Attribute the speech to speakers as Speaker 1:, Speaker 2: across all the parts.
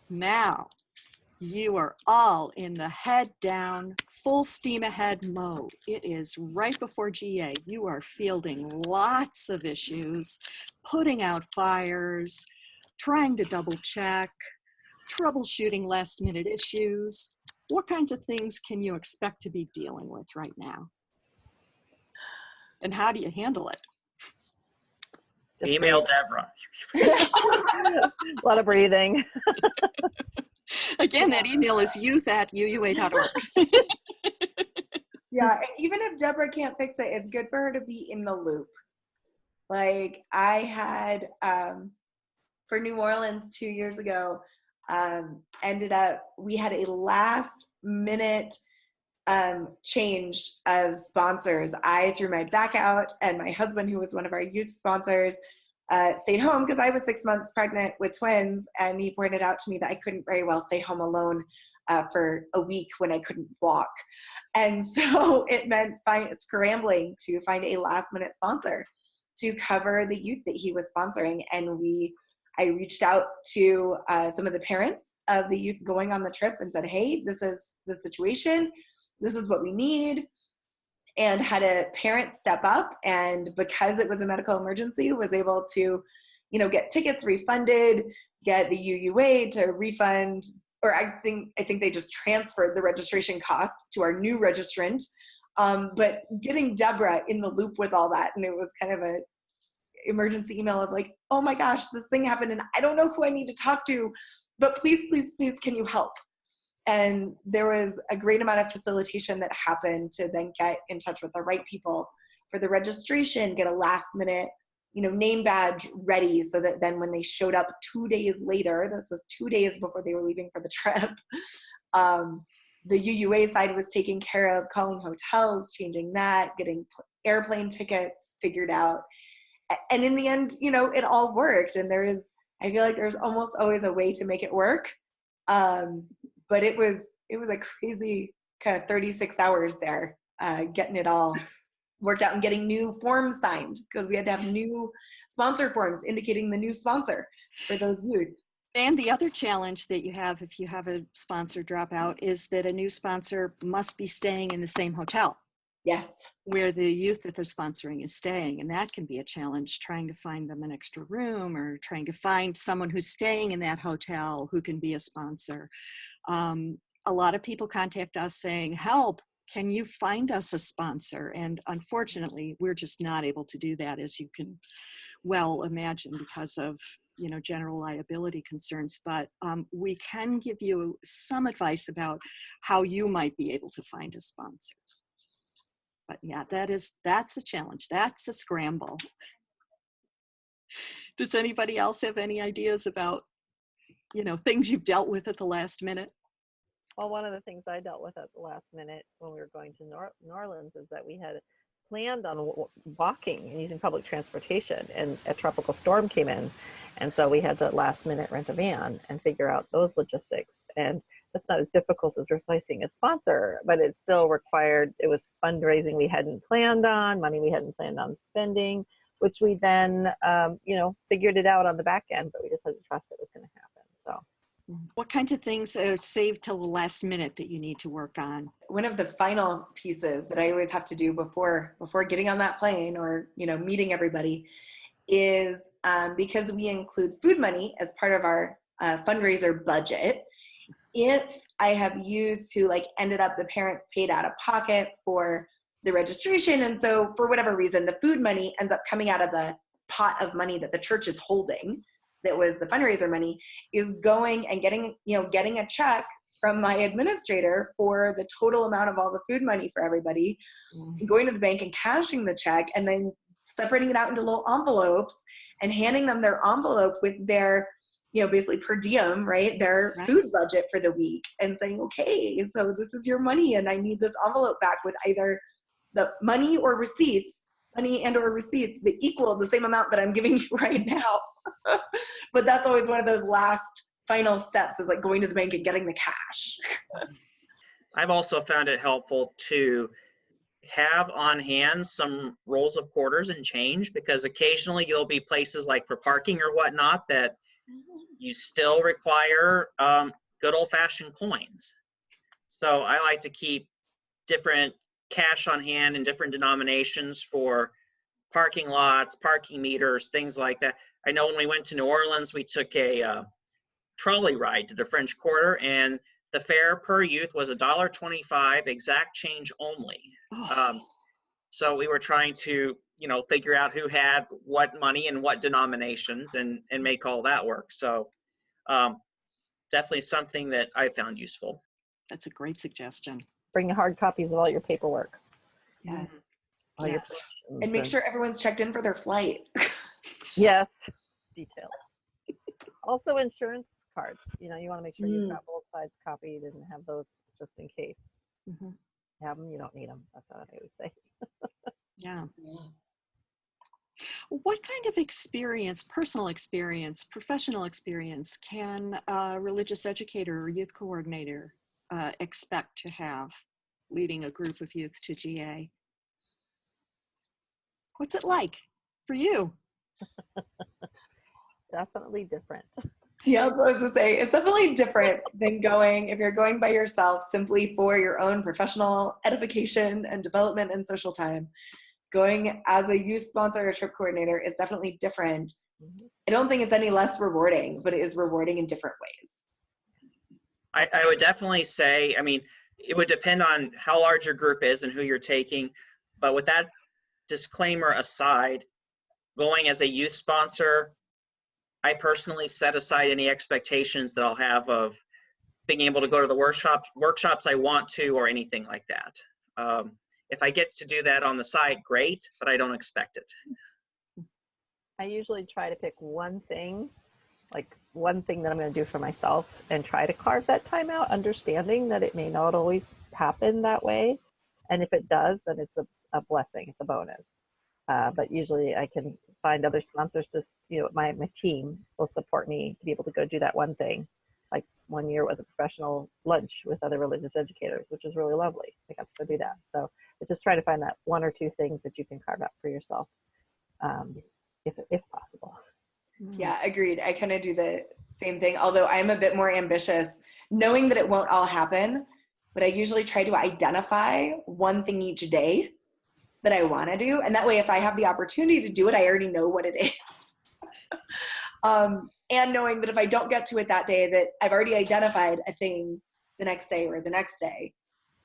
Speaker 1: Now, you are all in the head down, full steam ahead mode. It is right before GA. You are fielding lots of issues, putting out fires, trying to double check, troubleshooting last minute issues. What kinds of things can you expect to be dealing with right now? And how do you handle it?
Speaker 2: Email Deborah.
Speaker 3: A lot of breathing.
Speaker 1: Again, that email is youth@uua.org.
Speaker 4: Yeah, and even if Deborah can't fix it, it's good for her to be in the loop. Like I had, for New Orleans 2 years ago, we had a last minute change of sponsors. I threw my back out, and my husband, who was one of our youth sponsors, stayed home because I was 6 months pregnant with twins, and he pointed out to me that I couldn't very well stay home alone for a week when I couldn't walk. And so it meant scrambling to find a last minute sponsor to cover the youth that he was sponsoring. And I reached out to some of the parents of the youth going on the trip and said, hey, this is the situation. This is what we need. And had a parent step up, and because it was a medical emergency, was able to, get tickets refunded, get the UUA to refund, or I think they just transferred the registration cost to our new registrant. But getting Deborah in the loop with all that, and it was kind of a emergency email of like, oh my gosh, this thing happened and I don't know who I need to talk to, but please, please, please, can you help? And there was a great amount of facilitation that happened to then get in touch with the right people for the registration, get a last minute, name badge ready so that then when they showed up 2 days later, this was 2 days before they were leaving for the trip, the UUA side was taken care of, calling hotels, changing that, getting airplane tickets figured out. And in the end, it all worked. And I feel like there's almost always a way to make it work. But it was a crazy kind of 36 hours there, getting it all worked out and getting new forms signed, because we had to have new sponsor forms indicating the new sponsor for those youth.
Speaker 1: And the other challenge that you have if you have a sponsor drop out is that a new sponsor must be staying in the same hotel.
Speaker 4: Yes.
Speaker 1: Where the youth that they're sponsoring is staying. And that can be a challenge, trying to find them an extra room or trying to find someone who's staying in that hotel who can be a sponsor. A lot of people contact us saying, help, can you find us a sponsor? And unfortunately, we're just not able to do that, as you can well imagine, because of general liability concerns. But we can give you some advice about how you might be able to find a sponsor. But yeah, that's a challenge. That's a scramble. Does anybody else have any ideas about, things you've dealt with at the last minute?
Speaker 3: Well, one of the things I dealt with at the last minute when we were going to New Orleans is that we had planned on walking and using public transportation, and a tropical storm came in. And so we had to last minute rent a van and figure out those logistics. And that's not as difficult as replacing a sponsor, but it still required, it was fundraising we hadn't planned on, money we hadn't planned on spending, which we then, figured it out on the back end, but we just had to trust it was going to happen. So.
Speaker 1: What kinds of things are saved till the last minute that you need to work on?
Speaker 4: One of the final pieces that I always have to do before getting on that plane or, meeting everybody is because we include food money as part of our fundraiser budget. If I have youth who ended up, the parents paid out of pocket for the registration, and so for whatever reason, the food money ends up coming out of the pot of money that the church is holding, that was the fundraiser money, is going and getting a check from my administrator for the total amount of all the food money for everybody, going to the bank and cashing the check, and then separating it out into little envelopes and handing them their envelope with their, basically per diem, right? Their food budget for the week, and saying, okay, so this is your money and I need this envelope back with either the money or receipts, money and or receipts that equal the same amount that I'm giving you right now. But that's always one of those last final steps, is going to the bank and getting the cash.
Speaker 2: I've also found it helpful to have on hand some rolls of quarters and change, because occasionally you'll be places like for parking or whatnot that you still require good old-fashioned coins. So I like to keep different cash on hand in different denominations for parking lots, parking meters, things like that. I know when we went to New Orleans, we took a trolley ride to the French Quarter, and the fare per youth was $1.25, exact change only. So we were trying to, figure out who had what money and what denominations and make all that work. So definitely something that I found useful.
Speaker 1: That's a great suggestion.
Speaker 3: Bring hard copies of all your paperwork.
Speaker 4: Yes.
Speaker 3: All your
Speaker 1: Yes.
Speaker 3: predictions
Speaker 4: And make sure everyone's checked in for their flight.
Speaker 3: Yes, details. Also, insurance cards. You want to make sure you've got both sides copied and have those just in case.
Speaker 1: Mhm.
Speaker 3: Have them, you don't need them. That's what I always say.
Speaker 1: Yeah. What kind of experience, personal experience, professional experience can a religious educator or youth coordinator expect to have leading a group of youth to GA? What's it like for you?
Speaker 3: Definitely different.
Speaker 4: Yeah, that's what I was going to say. It's definitely different than if you're going by yourself simply for your own professional edification and development and social time. Going as a youth sponsor or trip coordinator is definitely different.
Speaker 3: Mhm.
Speaker 4: I don't think it's any less rewarding, but it is rewarding in different ways.
Speaker 2: I would definitely say, it would depend on how large your group is and who you're taking. But with that disclaimer aside, going as a youth sponsor, I personally set aside any expectations that I'll have of being able to go to the workshops I want to or anything like that. If I get to do that on the side, great, but I don't expect it.
Speaker 3: I usually try to pick one thing that I'm going to do for myself and try to carve that time out, understanding that it may not always happen that way. And if it does, then it's a blessing. It's a bonus. But usually I can find other sponsors. My team will support me to be able to go do that one thing. Like one year was a professional lunch with other religious educators, which was really lovely. I got to go do that. So it's just trying to find that one or two things that you can carve out for yourself, if possible.
Speaker 4: Yeah, agreed. I kind of do the same thing, although I'm a bit more ambitious, knowing that it won't all happen. But I usually try to identify one thing each day that I want to do. And that way, if I have the opportunity to do it, I already know what it is. And knowing that if I don't get to it that day, that I've already identified a thing the next day or the next day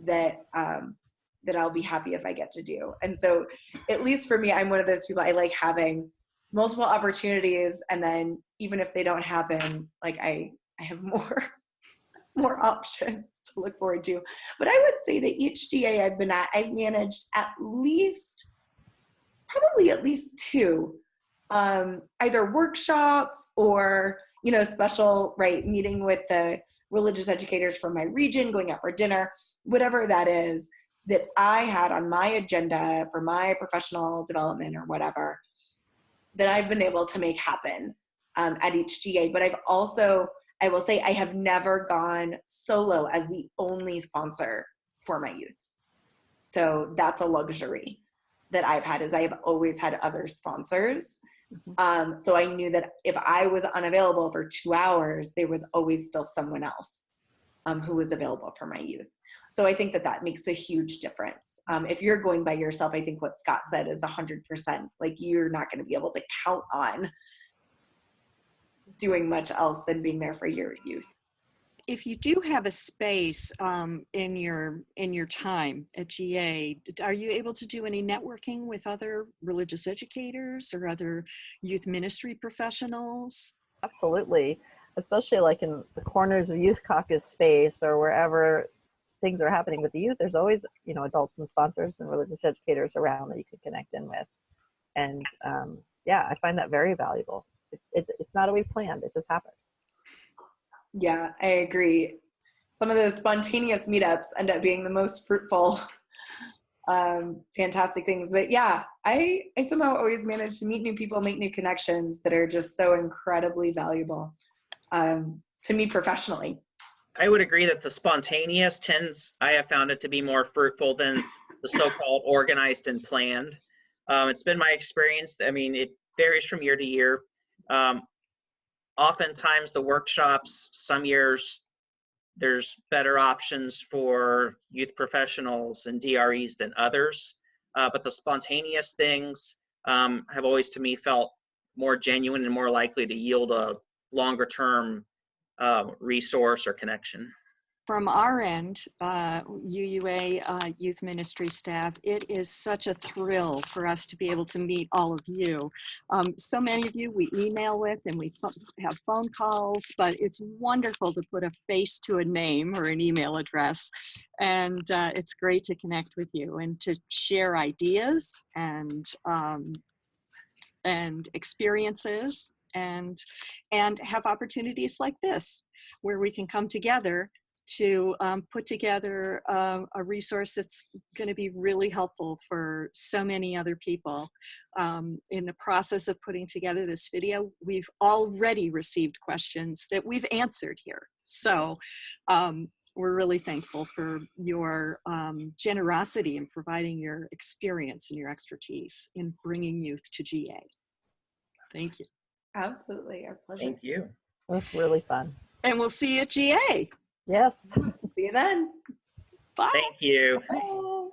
Speaker 4: that I'll be happy if I get to do. And so at least for me, I'm one of those people, I like having multiple opportunities. And then even if they don't happen, like I have more options to look forward to. But I would say that each GA I've been at, I've managed probably at least two, either workshops or, special, meeting with the religious educators from my region, going out for dinner, whatever that is, that I had on my agenda for my professional development or whatever, that I've been able to make happen at each GA. But I will say I have never gone solo as the only sponsor for my youth. So that's a luxury that I've had, is I have always had other sponsors. So I knew that if I was unavailable for 2 hours, there was always still someone else who was available for my youth. So I think that makes a huge difference. If you're going by yourself, I think what Scott said is 100%. Like, you're not going to be able to count on doing much else than being there for your youth.
Speaker 1: If you do have a space in your time at GA, are you able to do any networking with other religious educators or other youth ministry professionals?
Speaker 3: Absolutely. Especially like in the corners of Youth Caucus space or wherever things are happening with the youth, there's always, adults and sponsors and religious educators around that you can connect in with. And I find that very valuable. It's not always planned. It just happens.
Speaker 4: Yeah, I agree. Some of those spontaneous meetups end up being the most fruitful, fantastic things. But yeah, I somehow always manage to meet new people, make new connections that are just so incredibly valuable to me professionally.
Speaker 2: I would agree that the spontaneous I have found it to be more fruitful than the so-called organized and planned. It's been my experience. It varies from year to year. oftentimes the workshops, some years, there's better options for youth professionals and DREs than others. But the spontaneous things have always, to me, felt more genuine and more likely to yield a longer term resource or connection.
Speaker 1: From our end, UUA Youth Ministry staff, it is such a thrill for us to be able to meet all of you. So many of you we email with and we have phone calls, but it's wonderful to put a face to a name or an email address. And it's great to connect with you and to share ideas and experiences and have opportunities like this where we can come together to put together a resource that's going to be really helpful for so many other people. In the process of putting together this video, we've already received questions that we've answered here. So we're really thankful for your generosity in providing your experience and your expertise in bringing youth to GA. Thank you.
Speaker 4: Absolutely, our pleasure.
Speaker 2: Thank you.
Speaker 3: It was really fun.
Speaker 1: And we'll see you at GA.
Speaker 3: Yes.
Speaker 4: See you then.
Speaker 1: Bye.
Speaker 2: Thank you.
Speaker 4: Bye.